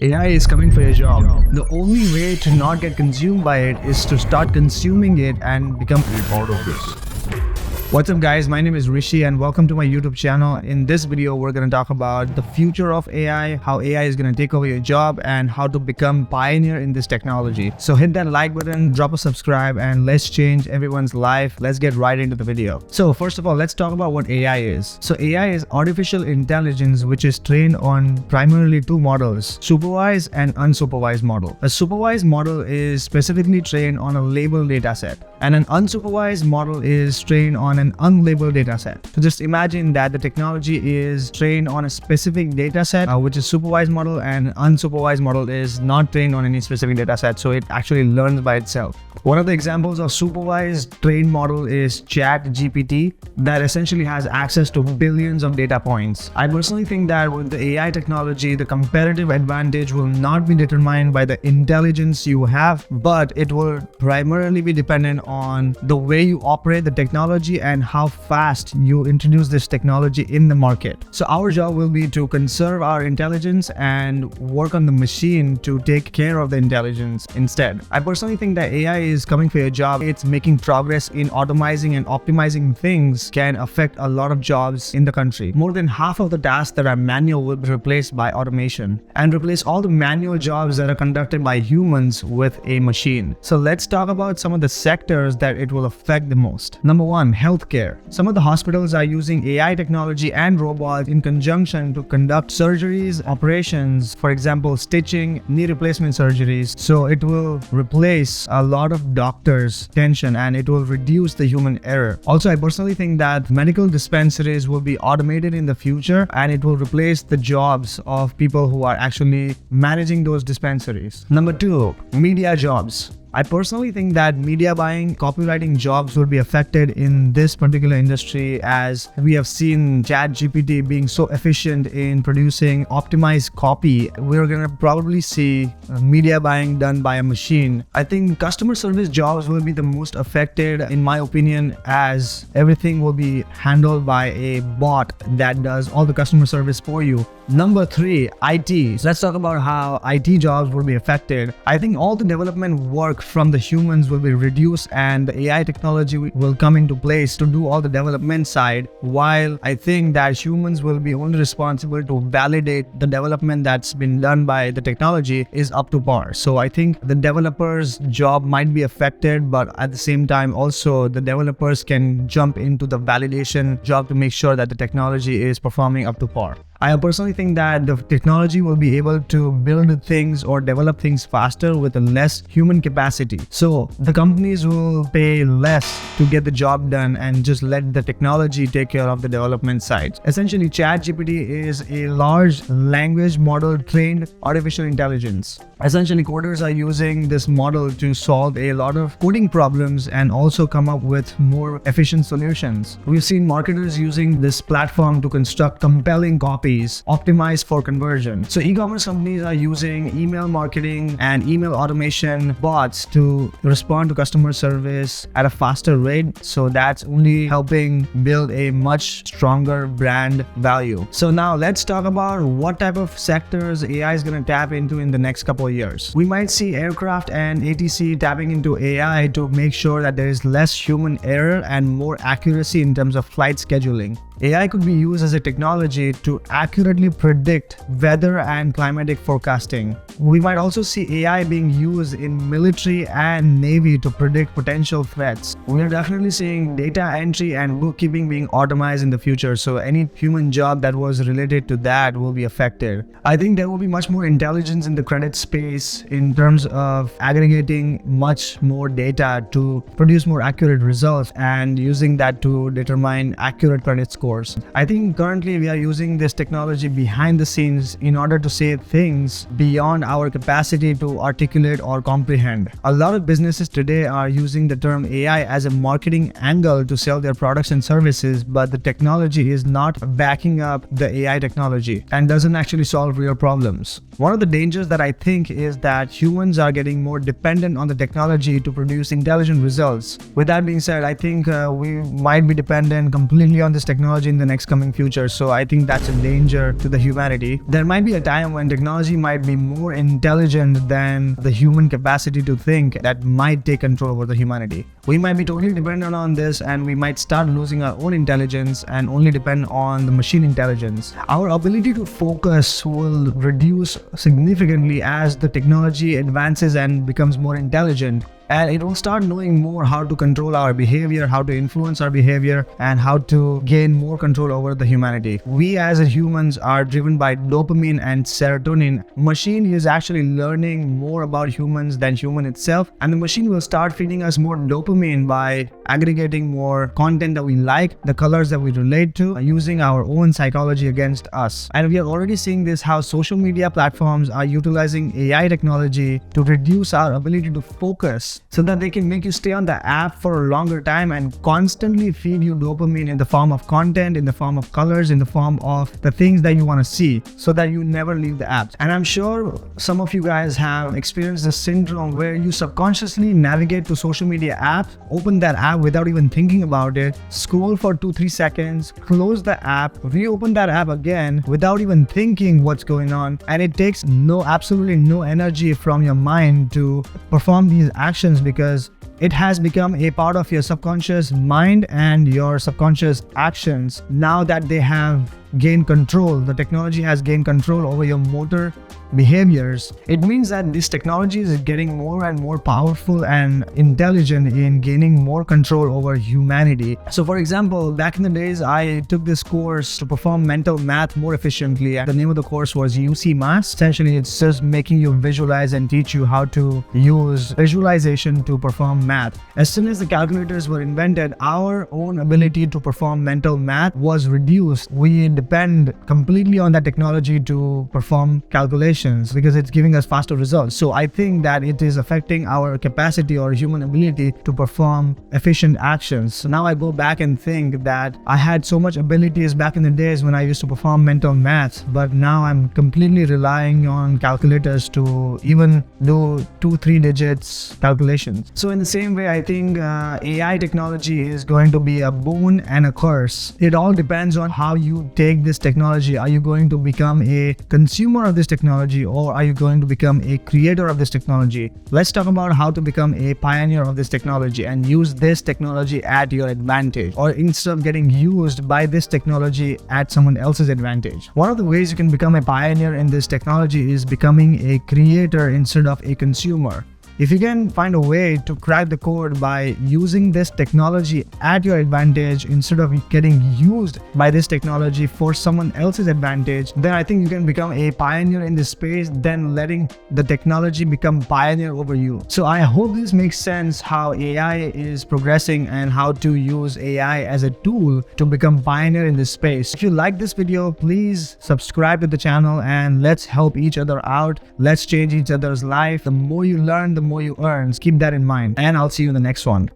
AI is coming for your job. The only way to not get consumed by it is to start consuming it and become a part of this. What's up guys, my name is Rishi and welcome to my YouTube channel. In this video, we're going to talk about the future of AI, how AI is going to take over your job and how to become pioneer in this technology. So hit that like button, drop a subscribe and let's change everyone's life. Let's get right into the video. So first of all, let's talk about what AI is. So AI is artificial intelligence which is trained on primarily two models, supervised and unsupervised model. A supervised model is specifically trained on a labeled dataset and an unsupervised model is trained on an unlabeled dataset. So just imagine that the technology is trained on a specific dataset, which is supervised model, and unsupervised model is not trained on any specific dataset, so it actually learns by itself. One of the examples of supervised trained model is chatgpt that essentially has access to billions of data points. I personally think that with the AI technology, the competitive advantage will not be determined by the intelligence you have, but it will primarily be dependent on the way you operate the technology and how fast you introduce this technology in the market. So our job will be to conserve our intelligence and work on the machine to take care of the intelligence instead. I personally think that AI is coming for your job. It's making progress in automizing and optimizing things can affect a lot of jobs in the country. More than half of the tasks that are manual will be replaced by automation and replace all the manual jobs that are conducted by humans with a machine. So let's talk about some of the sectors that it will affect the most. Number one, healthcare. Some of the hospitals are using AI technology and robots in conjunction to conduct surgeries, operations, for example, stitching, knee replacement surgeries. So it will replace a lot of doctors' tension and it will reduce the human error. Also, I personally think that medical dispensaries will be automated in the future and it will replace the jobs of people who are actually managing those dispensaries. Number two, media jobs. I personally think that media buying, copywriting jobs will be affected in this particular industry, as we have seen ChatGPT being so efficient in producing optimized copy. We're going to probably see media buying done by a machine. I think customer service jobs will be the most affected in my opinion, as everything will be handled by a bot that does all the customer service for you. Number three, IT. So let's talk about how IT jobs will be affected. I think all the development work from the humans will be reduced and the AI technology will come into place to do all the development side, while I think that humans will be only responsible to validate the development that's been done by the technology is up to par. So I think the developers' job might be affected, but at the same time also the developers can jump into the validation job to make sure that the technology is performing up to par. I personally think that the technology will be able to build things or develop things faster with a less human capacity. So the companies will pay less to get the job done and just let the technology take care of the development side. Essentially, ChatGPT is a large language model trained artificial intelligence. Essentially, coders are using this model to solve a lot of coding problems and also come up with more efficient solutions. We've seen marketers using this platform to construct compelling copy optimized for conversion. So e-commerce companies are using email marketing and email automation bots to respond to customer service at a faster rate. So that's only helping build a much stronger brand value. So now let's talk about what type of sectors AI is going to tap into in the next couple of years. We might see aircraft and ATC tapping into AI to make sure that there is less human error and more accuracy in terms of flight scheduling. AI could be used as a technology to accurately predict weather and climatic forecasting. We might also see AI being used in military and navy to predict potential threats. We are definitely seeing data entry and bookkeeping being automated in the future, so any human job that was related to that will be affected. I think there will be much more intelligence in the credit space in terms of aggregating much more data to produce more accurate results and using that to determine accurate credit scores. I think currently we are using this technology behind the scenes in order to say things beyond our capacity to articulate or comprehend. A lot of businesses today are using the term AI as a marketing angle to sell their products and services, but the technology is not backing up the AI technology and doesn't actually solve real problems. One of the dangers that I think is that humans are getting more dependent on the technology to produce intelligent results. With that being said, I think we might be dependent completely on this technology technology in the next coming future. So I think that's a danger to the humanity. There might be a time when technology might be more intelligent than the human capacity to think, that might take control over the humanity. We might be totally dependent on this, and we might start losing our own intelligence and only depend on the machine intelligence. Our ability to focus will reduce significantly as the technology advances and becomes more intelligent. And it will start knowing more how to control our behavior, how to influence our behavior, and how to gain more control over the humanity. We as humans are driven by dopamine and serotonin. Machine is actually learning more about humans than human itself, and the machine will start feeding us more dopamine by aggregating more content that we like, the colors that we relate to, using our own psychology against us. And we are already seeing this, how social media platforms are utilizing AI technology to reduce our ability to focus, so that they can make you stay on the app for a longer time and constantly feed you dopamine in the form of content, in the form of colors, in the form of the things that you want to see, so that you never leave the app. And I'm sure some of you guys have experienced this syndrome where you subconsciously navigate to social media app, open that app without even thinking about it, scroll for 2-3 seconds, close the app, reopen that app again without even thinking what's going on. And it takes absolutely no energy from your mind to perform these actions, because it has become a part of your subconscious mind and your subconscious actions. Now that they have gained control, the technology has gained control over your motor behaviors, it means that this technology is getting more and more powerful and intelligent in gaining more control over humanity. So for example, back in the days, I took this course to perform mental math more efficiently, and the name of the course was UC Math. Essentially, it's just making you visualize and teach you how to use visualization to perform math. As soon as the calculators were invented, our own ability to perform mental math was reduced. We depend completely on that technology to perform calculations because it's giving us faster results. So I think that it is affecting our capacity or human ability to perform efficient actions. So now I go back and think that I had so much abilities back in the days when I used to perform mental maths, but now I'm completely relying on calculators to even do 2-3 digits calculations. So in the same way, I think AI technology is going to be a boon and a curse. It all depends on how you take this technology. Are you going to become a consumer of this technology, or are you going to become a creator of this technology? Let's talk about how to become a pioneer of this technology and use this technology at your advantage, or instead of getting used by this technology at someone else's advantage. One of the ways you can become a pioneer in this technology is becoming a creator instead of a consumer. If you can find a way to crack the code by using this technology at your advantage instead of getting used by this technology for someone else's advantage, then I think you can become a pioneer in this space, then letting the technology become pioneer over you. So I hope this makes sense, how AI is progressing and how to use AI as a tool to become pioneer in this space. If you like this video, please subscribe to the channel and let's help each other out. Let's change each other's life. The more you learn, the more you earn. Keep that in mind, and I'll see you in the next one.